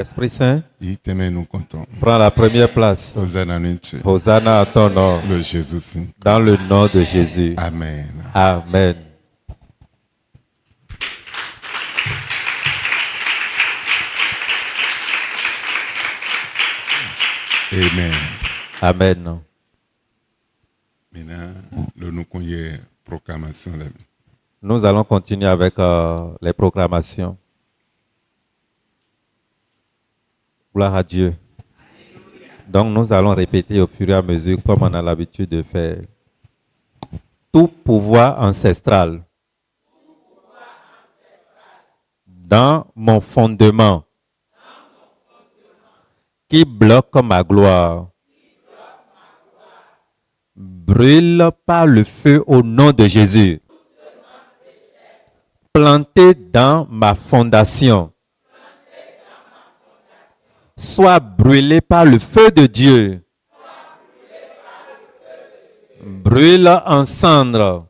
Esprit Saint, nous comptons. prends la première place. Hosanna à ton nom. Le Jésus Saint. Dans le nom de Jésus. Amen. Amen. Amen. Amen. Maintenant, nous connaissons proclamation. Nous allons continuer avec les proclamations. Gloire à Dieu. Donc nous allons répéter au fur et à mesure comme on a l'habitude de faire. Tout pouvoir ancestral dans mon fondement qui bloque ma gloire brûle par le feu au nom de Jésus. Planté dans ma fondation, soit brûlé par le feu de Dieu. Brûle en cendres.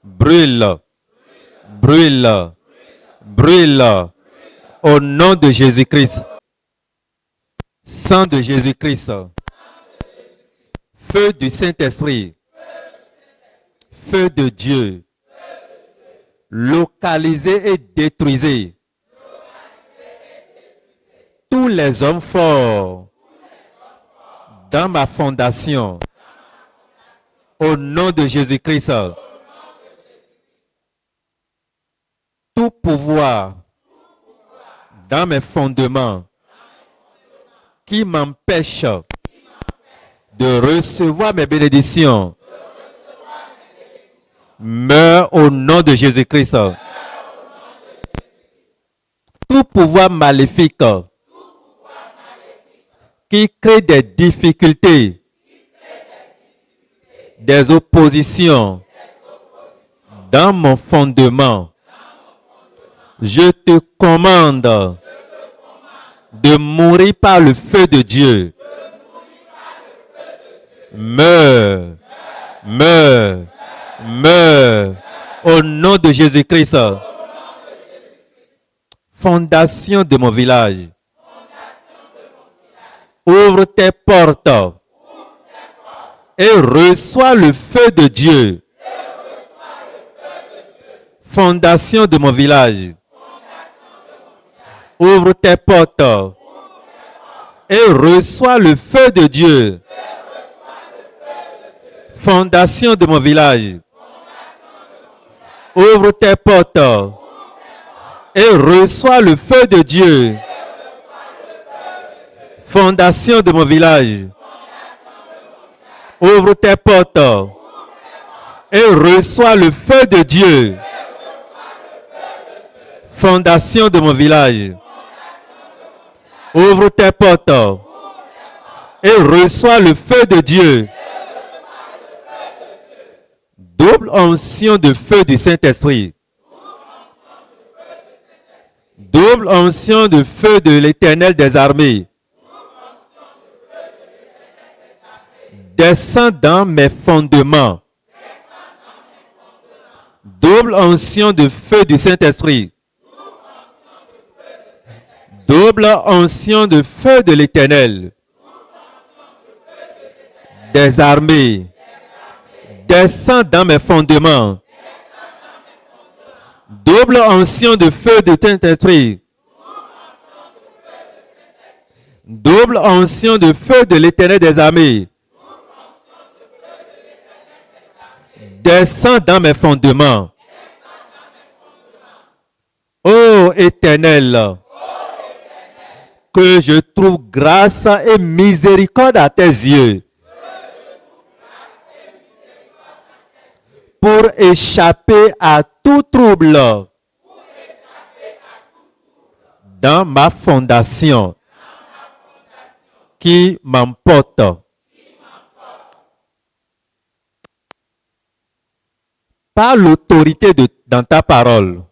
Brûle. Brûle. Brûle. Au nom de Jésus-Christ. Sang de Jésus-Christ. Feu du Saint-Esprit. Feu de Dieu. Localisez et détruisez tous les hommes forts dans ma fondation. Au nom de Jésus-Christ. Tout pouvoir dans mes fondements qui m'empêche de recevoir mes bénédictions meurt au nom de Jésus-Christ. Tout pouvoir maléfique qui crée des difficultés, des oppositions dans mon fondement, je te commande de mourir par le feu de Dieu. Meurs, meurs, meurs au nom de Jésus-Christ. Fondation de mon village, ouvre tes portes et reçois le feu de Dieu. Fondation de mon village, ouvre tes portes et reçois le feu de Dieu. Fondation de mon village, ouvre tes portes et reçois le feu de Dieu. Fondation de mon village, ouvre tes portes et reçois le feu de Dieu. Fondation de mon village, ouvre tes portes et reçois le feu de Dieu. Double onction de feu du Saint-Esprit. Double onction de feu de l'Éternel des armées. Descends dans mes fondements. Double onction de feu du Saint-Esprit. Double onction de feu de l'Éternel des armées. Descends dans mes fondements. Double onction de feu de Saint-Esprit. Double onction de feu de l'Éternel des armées. Descends dans mes fondements. Ô Éternel, que je trouve grâce et miséricorde à tes yeux pour échapper à tout trouble dans ma fondation qui m'emporte. Par l'autorité dans ta parole,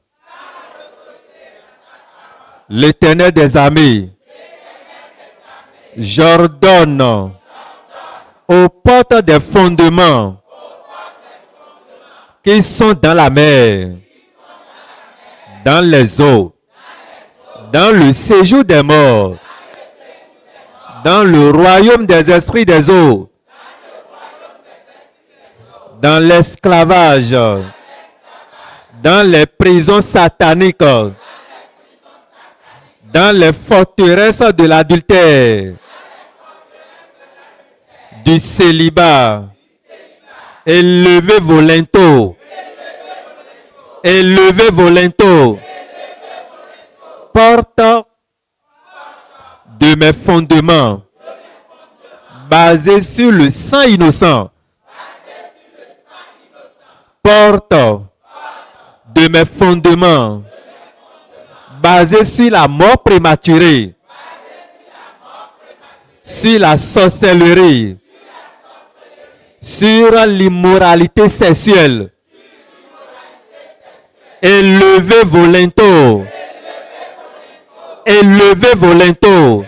l'Éternel des armées, j'ordonne aux portes des fondements qui sont dans la mer, dans les eaux, dans le séjour des morts, dans le royaume des esprits des eaux, dans l'esclavage, dans les prisons sataniques, dans les forteresses de l'adultère, du célibat. Élevez vos linteaux. Élevez vos linteaux. Porte de mes fondements, basés sur le sang innocent. Porte de mes fondements, basés sur la mort prématurée, sur la sorcellerie, sur l'immoralité sexuelle. Élevez vos linteaux. Élevez vos linteaux.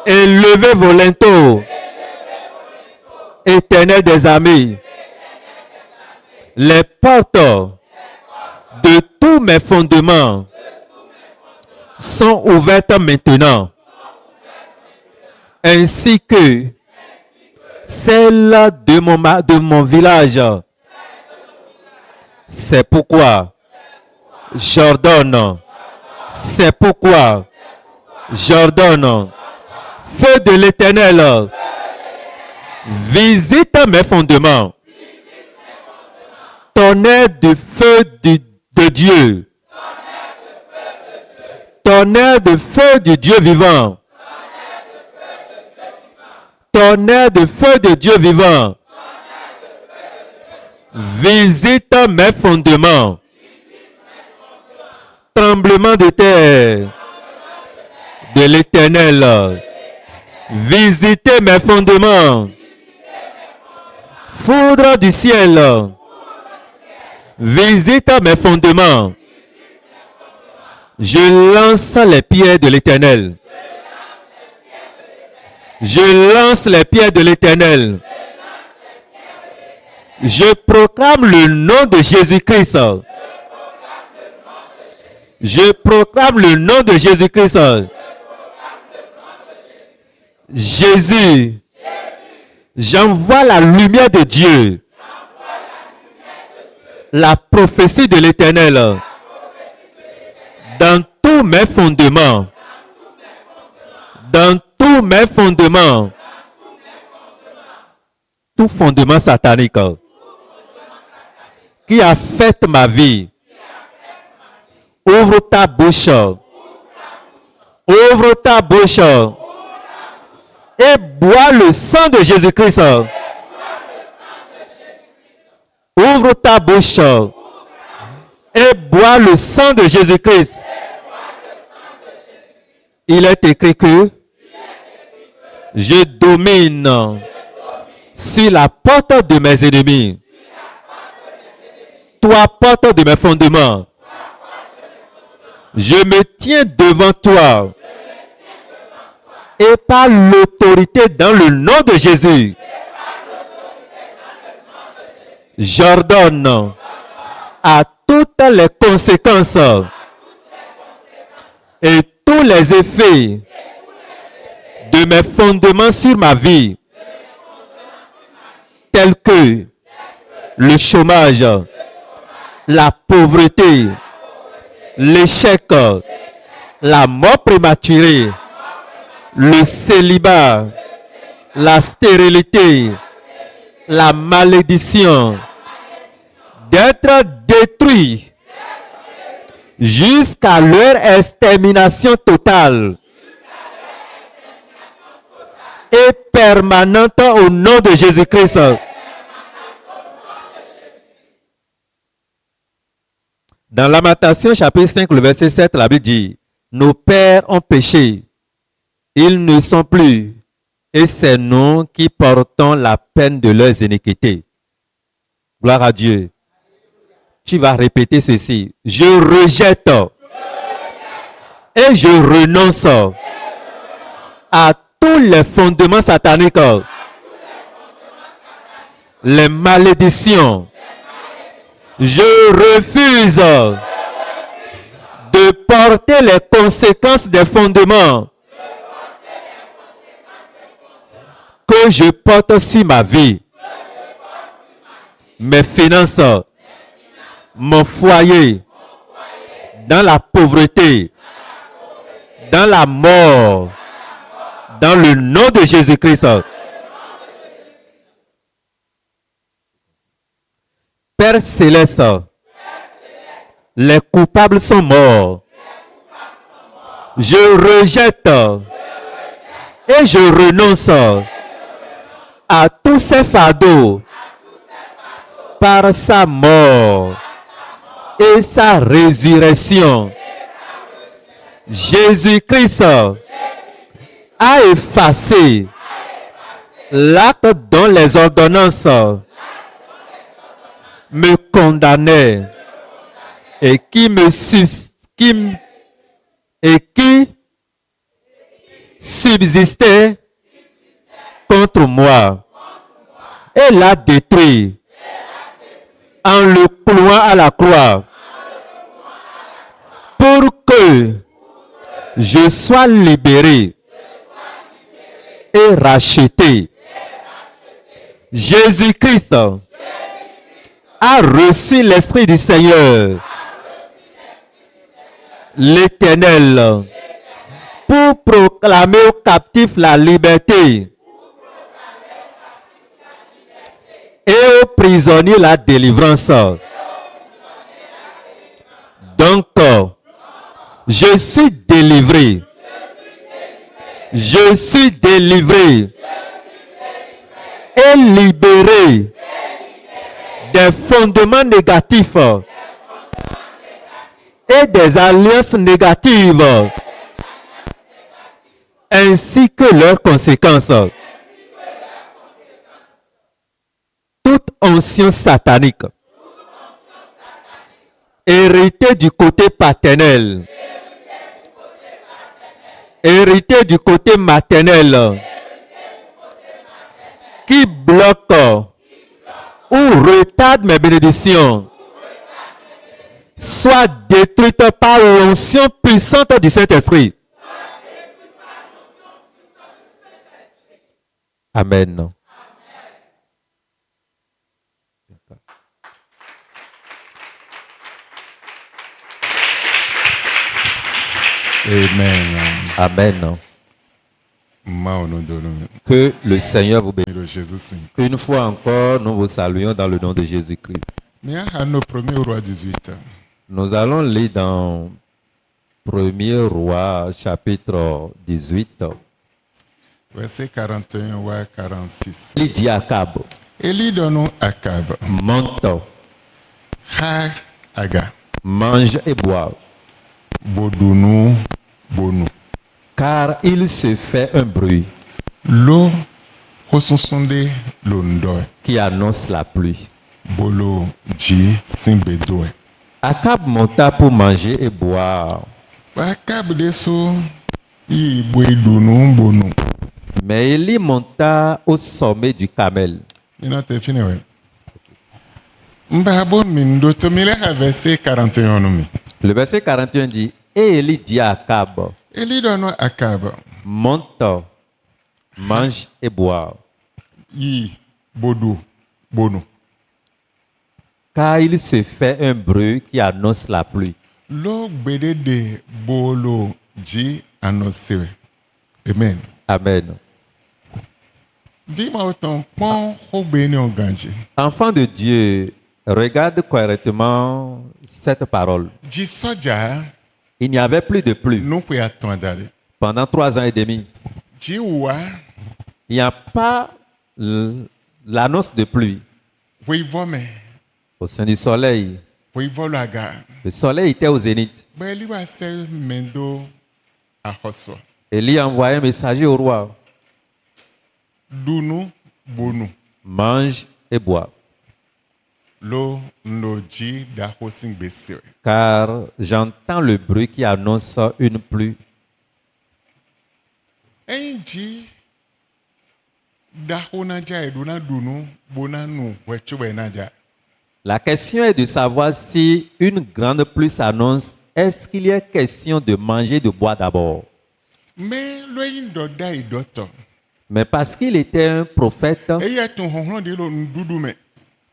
Élevez vos linteaux. Éternel des armées, les portes de tous mes fondements sont ouvertes maintenant, ainsi que celles de mon village. C'est pourquoi j'ordonne. C'est pourquoi j'ordonne. Feu de l'Éternel, visite mes fondements. Tonnerre de feu de Dieu. Tonnerre de feu du Dieu vivant. Tonnerre de feu de Dieu vivant. Visite mes fondements. Tremblement de terre de l'Éternel. Visitez mes fondements. Foudre du ciel. Visite mes fondements. Je lance les pierres de l'Éternel. Je lance les pierres de l'Éternel. Je proclame le nom de Jésus-Christ. Je proclame le nom de Jésus-Christ. Jésus, j'envoie la lumière de Dieu. La prophétie de l'Éternel dans tous mes fondements. Dans tous mes fondements. Tout fondement satanique qui affecte ma vie. Ouvre ta bouche. Ouvre ta bouche. Et bois le sang de Jésus-Christ. Ouvre ta bouche. Et bois le sang de Jésus-Christ. Il est écrit que je domine sur la porte de mes ennemis. Toi, porte de mes fondements. Je me tiens devant toi. Et par l'autorité dans le nom de Jésus, j'ordonne à toutes les conséquences et tous les effets de mes fondements sur ma vie, tels que le chômage, la pauvreté, l'échec, la mort prématurée, le célibat, la stérilité, la malédiction, d'être détruits jusqu'à leur extermination totale et permanente au nom de Jésus-Christ. Dans Lamentation chapitre 5, le verset 7, la Bible dit, nos pères ont péché, ils ne sont plus, et c'est nous qui portons la peine de leurs iniquités. Gloire à Dieu. Tu vas répéter ceci. Je rejette et je renonce à tous les fondements sataniques, les malédictions. Je refuse de porter les conséquences des fondements que je porte sur ma vie, mes finances, mon foyer, dans la pauvreté, dans la mort, dans le nom de Jésus-Christ. Père céleste, les coupables sont morts. Je rejette et je renonce à tous ces fardeaux par sa mort et sa résurrection. Jésus-Christ a effacé l'acte dont les ordonnances me condamnaient et qui subsistait contre moi et l'a détruit en le clouant à la croix pour que je sois libéré et racheté. Jésus-Christ a reçu l'Esprit du Seigneur, l'Éternel, pour proclamer aux captifs la liberté et aux prisonniers la délivrance. Donc, je suis délivré. Je suis délivré et libéré des fondements négatifs et des alliances négatives ainsi que leurs conséquences. Toute onction satanique héritée du côté paternel, héritée du côté maternel, qui bloque ou retarde mes bénédictions, soit détruite par l'onction puissante du Saint-Esprit. Amen. Amen. Amen. Que le Seigneur vous bénisse. Une fois encore, nous vous saluons dans le nom de Jésus-Christ. Nous allons lire dans 1er Roi, chapitre 18. Verset 41 ou 46. Il dit à Akab, Élie donne Akab, monte, ha aga, mange et bois, bodunu, bonu. car il se fait un bruit Lo, hosonsonde, londoe, qui annonce la pluie. bolo, ji, simbedoe. Akab monta pour manger et boire, Akab deso, i boidunu, bonu. mais Élie monta au sommet du Carmel. Maintenant, c'est fini, ouais. Mbabo mindoto, mire à verset 41 nomi. Le verset 41 dit, et Élie dit à Akab, Élie donne Akab, monte, mange et bois, i bodu, bonu. car il se fait un bruit qui annonce la pluie. Lo bede de bolo ji annonce. Amen. Amen. Vima autant pon ho beni onganji. Enfant de Dieu, regarde correctement cette parole. Ji soja Il n'y avait plus de pluie non peut attendre. pendant 3 ans et demi. Ji wa Il n'y a pas l'annonce de pluie voi vome, au sein du soleil. voi volaga. Le soleil était au zénith. Beli wa sel mendo a hoso. Élie a envoyé un messager au roi. Dunu bonu. Mange et bois, Lo no ji da hosing bese. car j'entends le bruit qui annonce une pluie. Enji da honaja eduna dunu bonanu wechuwe naja. La question est de savoir si une grande pluie s'annonce est-ce qu'il y a question de manger, de boire d'abord? Mais loyin doda idoto. Mais parce qu'il était un prophète, Et y a ton honron de lo ndudu me.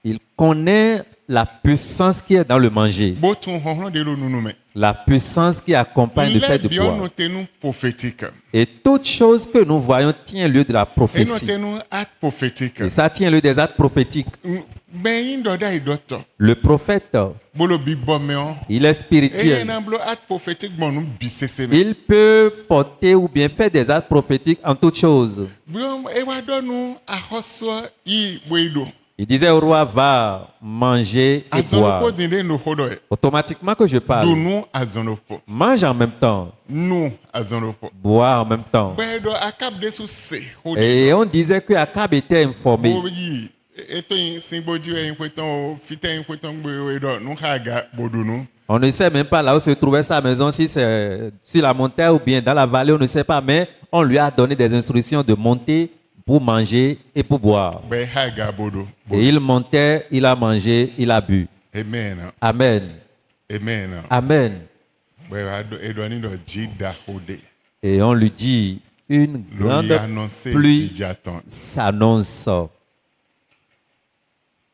il connaît la puissance qui est dans le manger, Bo ton honron de lo nunu me. la puissance qui accompagne le fait de bien boire. notenu prophétique. Et toute chose que nous voyons tient lieu de la Et prophétie. notenu acte prophétique. Et ça tient lieu des actes prophétiques. Ben yin doda idoto. Le prophète, Bolo bibo meon. il est Et spirituel. un blo acte prophétique bon nous bisese me. Il peut porter ou bien faire des actes prophétiques en toutes choses. Bon e wa do nous a hoso yi boido. Il disait au roi, va manger et boire. Azonopo dinde no hodo e. Automatiquement que je Do parle, nous azonopo. mange en même temps, Nous azonopo. bois en même temps. Bedo akab de sou se. Hodo. Et on disait que Akab était informé. Bo yi eto yin simboji we yin kweton fite yin kweton gbe we do nu haga bodu nu. On ne sait même pas là où se trouvait sa maison, si c'est sur la montagne ou bien dans la vallée, on ne sait pas. Mais on lui a donné des instructions de monter pour manger et pour boire. Be haga bodu. Et il montait, il a mangé, il a bu. Amen. Amen. Amen. Amen. Be ado edo ni do jida hode. Et on lui dit, une Lo grande yi annoncer pluie jijaton. s'annonce.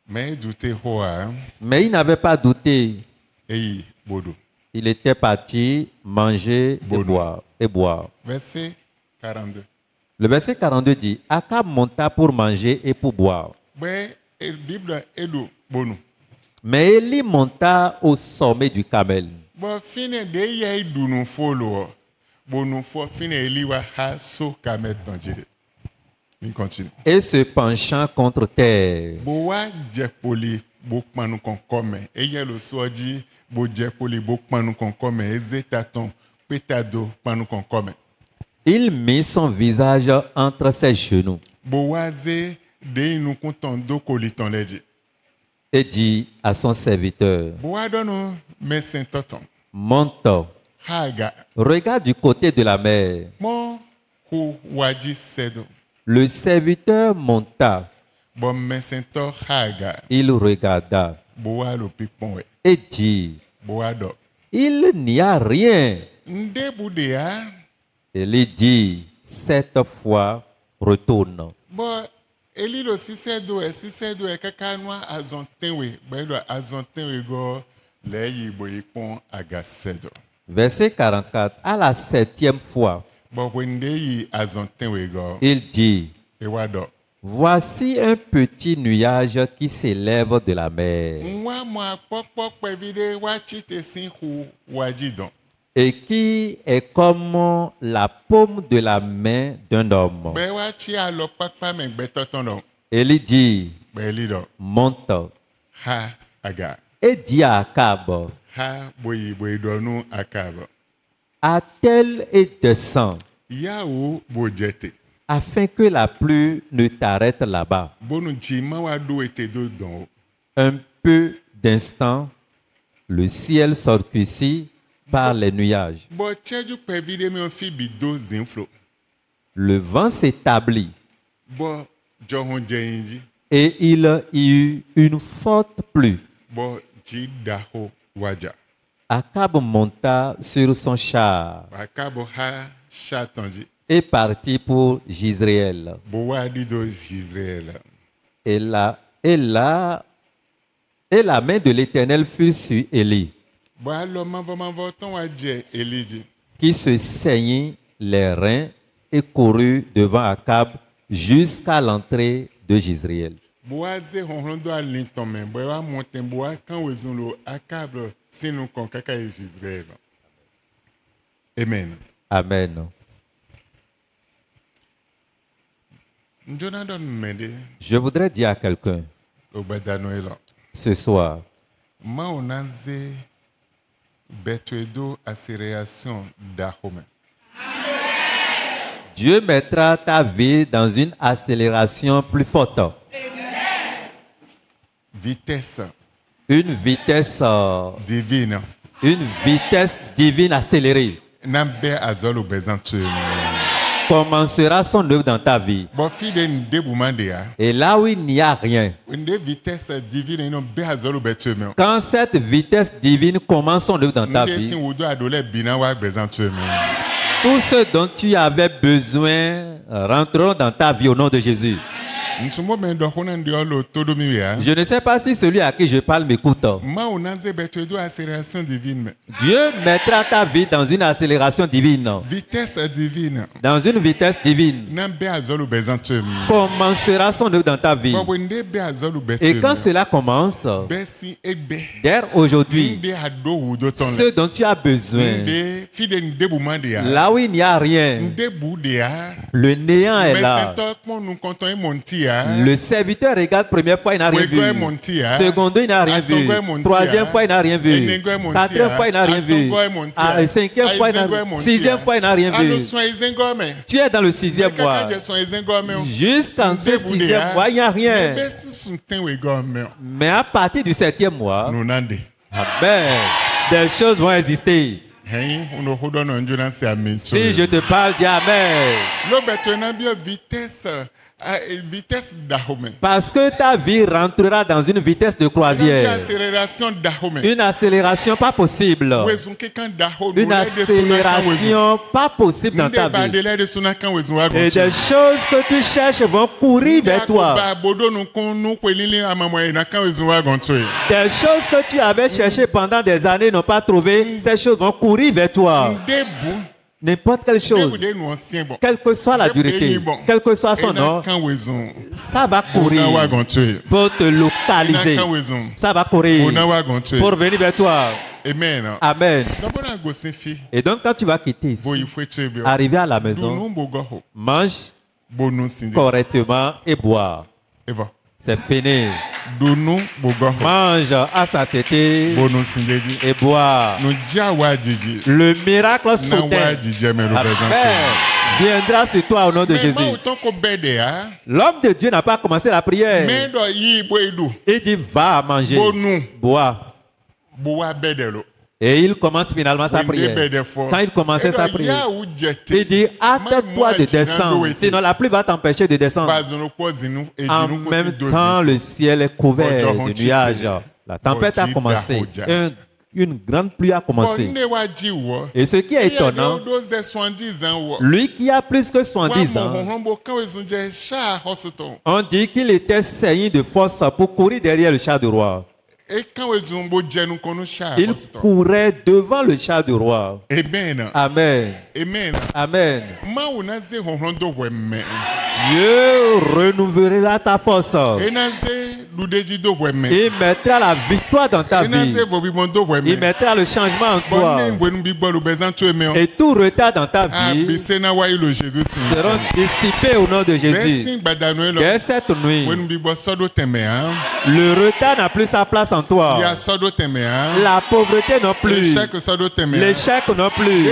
Mais douté hoa Mais il n'avait pas douté. eyi bodu. Il était parti manger et Bon. boire. Et boire. Verset 42. Le verset 42 dit, Akab monta pour manger et pour boire. Be Bible edu bonu. Mais Élie monta au sommet du Carmel. Bo fine de ye dunu folo. Bonu fo fine eliwa ha so kamet tanjide. Mi continue. Et se penchant contre terre, Bo wa je poli bo panu kon come. Eye lo soji bo je poli bo panu kon come. Ezetaton petado panu kon come. il mit son visage entre ses genoux Bo wa ze de inu konton do koliton leje. et dit à son serviteur, Bo wa dono me sentoton. monte, Haga. regarde du côté de la mer. Mon hu waji sedo. Le serviteur monta, Bon me sento haga. il regarda Bo wa lo pipon we. et dit, Bo wa do. il n'y a rien. Nde bude ha. Élie dit, cette fois, retourne. Bon, eli lo sisedo e kakanwa azontenwe. Bedo azontenwe go le yi bo ipon aga sedo. Verset 44, à la 7e fois, Bon, wende yi azontenwe go. il dit, E wa do. voici un petit nuage qui s'élève de la mer Nwa mo akpokpo pevide wa chite sin hu waji don. et qui est comme la paume de la main d'un homme. Be wa chi alo papa me gbetoton don. Élie dit, Be li do. monte Ha aga. et dit à Akab, Ha boyi do nu akaba. attelle et descend, Ya ou bo jete. afin que la pluie ne t'arrête là-bas. Bonu chi ma wa do ete do don. Un peu d'instant, le ciel s'obscurcit par les nuages. Bo cheju pevide me fi bi do zinflo. Le vent s'établit Bo johon jeyinji. et il y eut une forte pluie. Bo ji daho waja. Akab monta sur son char Akabo ha chatanji. et partit pour Jizréel. Bo wa di do Israël. Et la main de l'Éternel fut sur Élie, Bo alo manvo ton wa je eliji. qui se saignit les reins et courut devant Akab jusqu'à l'entrée de Jizréel. Bo wa ze honron do alinton men. Bo wa monten bo wa kan wezun lo akabo sinu kon kaka Israël. Amen. Amen. Jonathan mende Je voudrais dire à quelqu'un o badano elo. ce soir, Ma onanze betuedo accélération d'ahome. Dieu mettra ta vie dans une accélération plus forte, Vitesse une vitesse, divine. une vitesse divine accélérée. Nambe azolo bezantu. commencera son œuvre dans ta vie. Bon, fille de ndebumandea. Et là où il n'y a rien, Une vitesse divine, une béazolo betume. quand cette vitesse divine commence son œuvre dans ta Nous vie, décidons où doit adoler binawa besantume. tout ce dont tu avais besoin rentreront dans ta vie au nom de Jésus. Ntumo mendo honandi olo todomi ya. Je ne sais pas si celui à qui je parle m'écoute. Ma onaze betudo accélération divine. Dieu mettra ta vie dans une accélération divine, Vitesse divine. dans une vitesse divine. Nan béazolo besantume. Commencera son œuvre dans ta vie. Bon, nde béazolo Et betume. quand cela commence, Bessi ebe. dès aujourd'hui, Nde ado wudo ton. ce dont tu as besoin, Nde fille de ndebumandea. là où il n'y a rien, Ndebudea. le néant est Mais là. c'est toi que nous comptons et montia. Le serviteur regarde première fois, il n'a rien vu. Seconde, il n'a rien vu. Troisième fois, il n'a rien vu. Quatrième fois, il n'a rien vu. Cinquième fois, il n'a rien vu. Sixième fois, il n'a rien vu. Tu es dans le sixième mois. Jusqu'en ce sixième mois, il n'y a rien. Mais à partir du septième mois, amen, des choses vont exister. Si je te parle, dis amen. Parce que ta vie rentrera dans une vitesse de croisière. Une accélération pas possible. Une accélération pas possible dans ta vie. Et des choses que tu cherches vont courir vers toi. Des choses que tu avais cherchées pendant des années n'ont pas trouvé, ces choses vont courir vers toi. N'importe quelle chose, quelle que soit la dureté, quel que soit son nom, ça va courir pour te localiser. Ça va courir pour venir vers toi. Amen. Amen. Et donc quand tu vas quitter ici, arriver à la maison, mange correctement et bois. C'est fini. Mange à sa tête et bois. Le miracle soudain viendra sur toi au nom de Jésus. L'homme de Dieu n'a pas commencé la prière. Il dit va manger, bois. Et il commence finalement sa prière. Quand il commençait sa prière, il dit hâte-toi de descendre, sinon la pluie va t'empêcher de descendre. En même temps, le ciel est couvert de nuages. La tempête a commencé. Une grande pluie a commencé. Et ce qui est étonnant, lui qui a plus que 70 ans, on dit qu'il était saigné de force pour courir derrière le char du roi. Il courait devant le char du roi. Amen. Amen. Amen. Amen. Dieu renouvellera ta force. Il mettra la victoire dans ta vie. Il mettra le changement en toi. Et tout retard dans ta vie seront dissipés au nom de Jésus. Dès cette nuit, le retard n'a plus sa place en toi. La pauvreté non plus. L'échec non plus.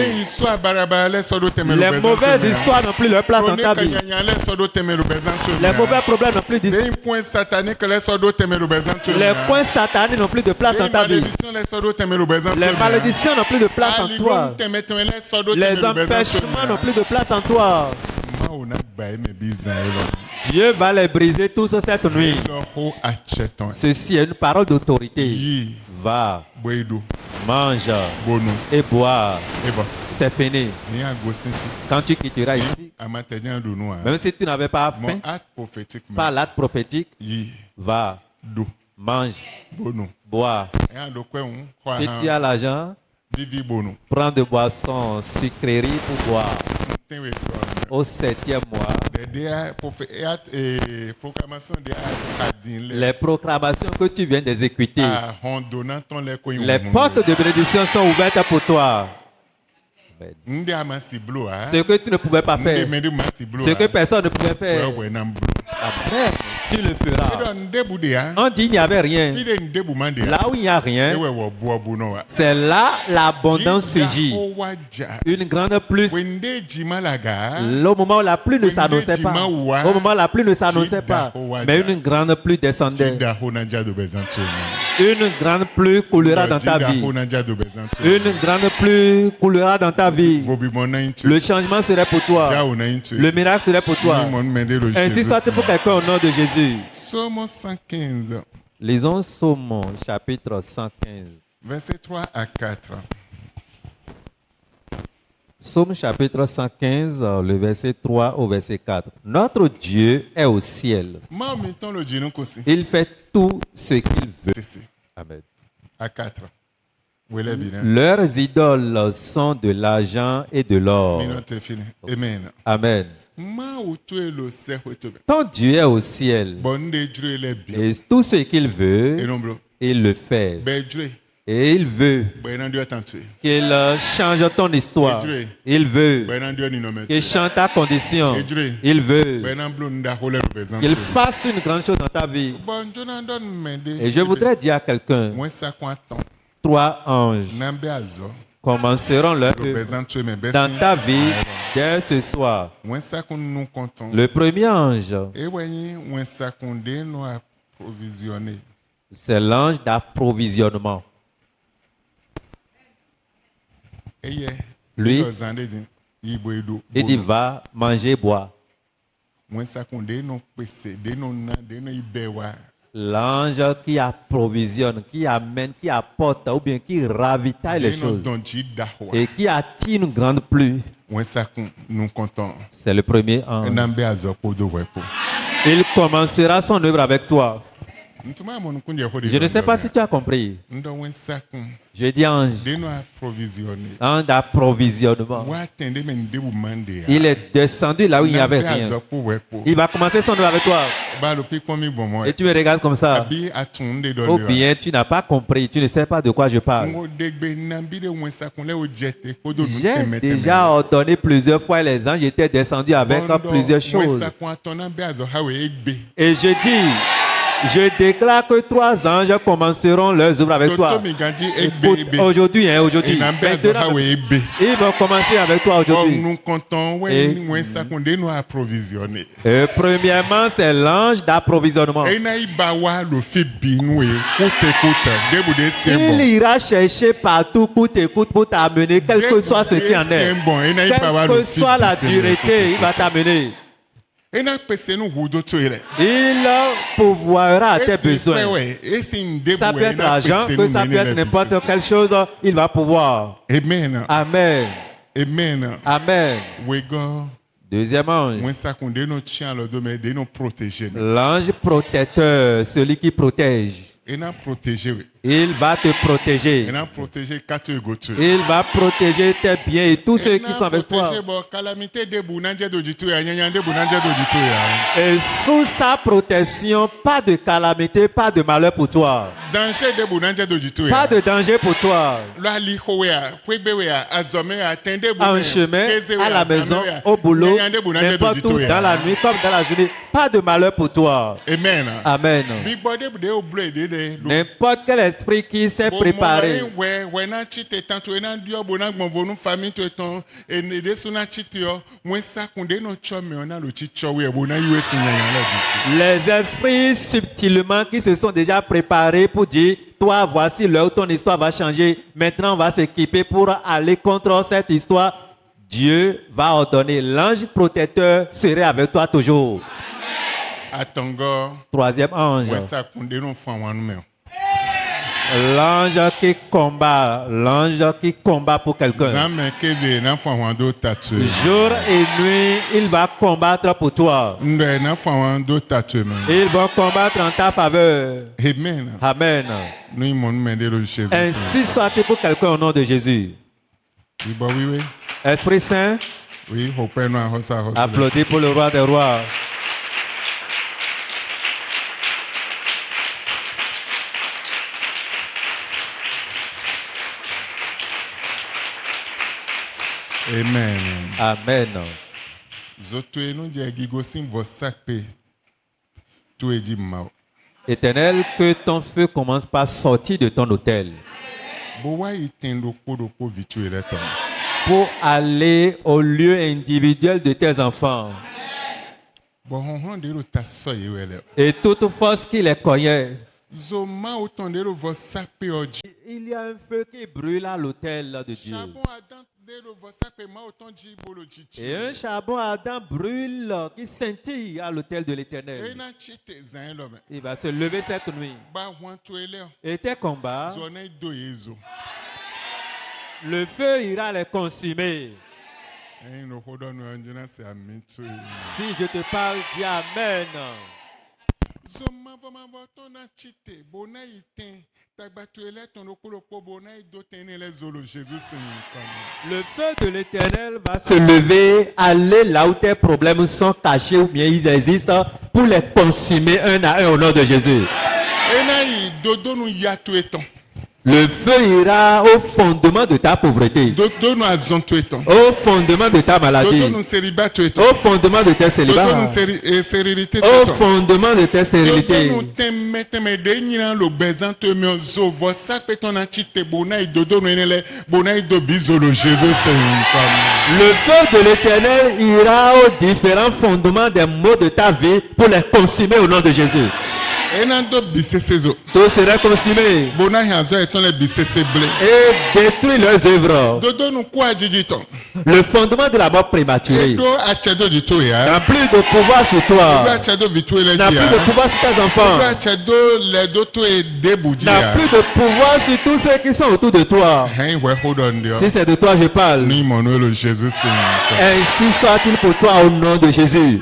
Les mauvaises histoires n'ont plus leur place dans ta vie. Les mauvais problèmes n'ont plus d'histoire. Les points sataniques n'ont plus de place dans ta vie. Les malédictions n'ont plus de place en toi. Les empêchements n'ont plus de place en toi. Dieu va les briser tous cette nuit. Ceci est une parole d'autorité. Va, mange et bois. C'est fini. Quand tu quitteras ici, même si tu n'avais pas faim, par l'acte prophétique, va, mange, bois. Si tu as l'argent, prends de boissons, sucreries pour boire. Au 7e mois, les proclamations que tu viens d'exécuter, les portes de bénédiction sont ouvertes pour toi. Ce que tu ne pouvais pas faire, ce que personne ne pouvait faire, après, tu le feras. On dit qu'il n'y avait rien. Là où il n'y a rien, c'est là l'abondance surgit. Une grande pluie. Au moment où la pluie ne s'annonçait pas. Au moment où la pluie ne s'annonçait pas. Mais une grande pluie descendait. Une grande pluie coulera dans ta vie. Une grande pluie coulera dans ta vie. Le changement serait pour toi. Le miracle serait pour toi. Ainsi soit-il pour quelqu'un au nom de Jésus. Psaume 115, Lisons Psaume chapitre 115. verset 3 à 4. Psaume chapitre 115, le verset 3 au verset 4. Notre Dieu est au ciel. Moi, mettons le Dieu aussi. Il fait tout ce qu'il veut. C'est Amen. à 4. Où est bien? Leurs idoles sont de l'argent et de l'or. Minute fini. Amen. Amen. Moi, où tu es le cerf, Ton Dieu est au ciel. bon de Dieu, il est bien. Et tout ce qu'il Et veut, non, bro. il le fait. Ben Dieu, Et il veut ben non Dieu attend tu. qu'il change ton histoire. Il veut Ben non Dieu ni nomme. qu'il change ta condition. Il veut Ben non blonde da roule représente. qu'il fasse une grande chose dans ta vie. Bon Dieu n'en donne m'aider. Et je voudrais dire à quelqu'un, Moi ça content. 3 anges N'ambe azo. commenceront leur œuvre Représente tu mais dans ta vie dès ce soir. Moi ça qu'on nous content. Le premier ange, Et voyez, moi ça qu'on dé nous approvisionner. c'est l'ange d'approvisionnement. Et Lui, il boit d'eau. il dit va manger, boire. Moi ça qu'on dé nous pèse, dé nous na, dé nous ibewa. L'ange qui approvisionne, qui amène, qui apporte ou bien qui ravitaille les Dé nous choses donji dahoa. et qui attire une grande pluie. Moi ça qu'on nous content. C'est le premier ange. N'ambe azo pour de wepo. Il commencera son œuvre avec toi. Je ne sais pas si tu as compris. Je dis ange, ange d'approvisionnement. Il est descendu là où il n'y avait rien. Il va commencer son œuvre avec toi. Et tu me regardes comme ça. Ou bien tu n'as pas compris, tu ne sais pas de quoi je parle. J'ai déjà ordonné plusieurs fois, les anges étaient descendus avec plusieurs choses. Et je déclare que 3 anges commenceront leurs œuvres avec toi. Aujourd'hui, aujourd'hui. Maintenant, ils vont commencer avec toi aujourd'hui. Et premièrement, c'est l'ange d'approvisionnement. Il ira chercher partout, coûte et coûte, pour t'amener, quel que soit ce qui en est. Quelle que soit la dureté, il va t'amener. Il pourvoira à tes besoins. Ça peut être l'argent, que ça peut être n'importe quelle chose, il va pouvoir. Amen. Amen. Amen. Amen. Deuxième ange, l'ange protecteur, celui qui protège. Il va te protéger. Il va protéger tes biens et tous ceux qui sont avec toi. Et sous sa protection, pas de calamité, pas de malheur pour toi. Pas de danger pour toi. En chemin, à la maison, au boulot, n'importe où, dans la nuit comme dans la journée, pas de malheur pour toi. Amen. Amen. N'importe quel esprit qui s'est préparé. Les esprits subtilement qui se sont déjà préparés pour dire, toi, voici l'heure où ton histoire va changer. Maintenant, on va s'équiper pour aller contre cette histoire. Dieu va ordonner, l'ange protecteur serait avec toi toujours. Troisième ange. L'ange qui combat pour quelqu'un. Jour et nuit, il va combattre pour toi. Il va combattre en ta faveur. Amen. Amen. Ainsi soit-il pour quelqu'un au nom de Jésus. Esprit Saint, applaudis pour le roi des rois. Amen. Amen. Éternel, que ton feu commence par sortir de ton autel pour aller au lieu individuel de tes enfants. Et toute force qui les connaît, Zoma otondero vosape oji. Il y a un feu qui brûle à l'autel de Dieu. Charbon adam dero vosape ma otonji bolojichi. Et un charbon ardent brûle qui scintille à l'autel de l'Éternel. Ena chite zan lobe. Il va se lever cette nuit. Ba wantu ele. Et tes combats, Zona do yezo. le feu ira les consumer. Ein no hodonu anjina se amitsu. Si je te parle, dis Amen. Zoma vama votona chite bona iten. Tagbatu ele ton okolopo bona do tenele zolo Jésus Seigneur. Le feu de l'Éternel va se lever, aller là où tes problèmes sont cachés ou bien ils existent pour les consumer un à un au nom de Jésus. Ena yi dodonu yatu eton. Le feu ira au fondement de ta pauvreté, Dodonu azontu eton. au fondement de ta maladie, Dodonu seribatu eton. au fondement de tes célibats, Dodonu sérénité au eton. fondement de tes stérilités. Dodonu teme de nyina lo bezanto me zo vosa peton na chite bona dodonu enele bona do bizolo Jésus Seigneur. Le feu de l'Éternel ira aux différents fondements des maux de ta vie pour les consumer au nom de Jésus. Ena do bisesezo. Tout sera consumé Bona hazo eton le bisese ble. et détruit leurs œuvres. Dodonu kwa jijiton. Le fondement de la mort prématurée Do achedo jito ya. n'a plus de pouvoir sur Do toi, achedo vitwele n'a plus de dia. pouvoir sur tes Do enfants, achedo le do to e debuji n'a ya. plus de pouvoir sur tous ceux qui sont autour de toi. Hein we hold on there. Si c'est de toi je parle, Ni mono le Jésus Seigneur. ainsi soit-il pour toi au nom de Jésus.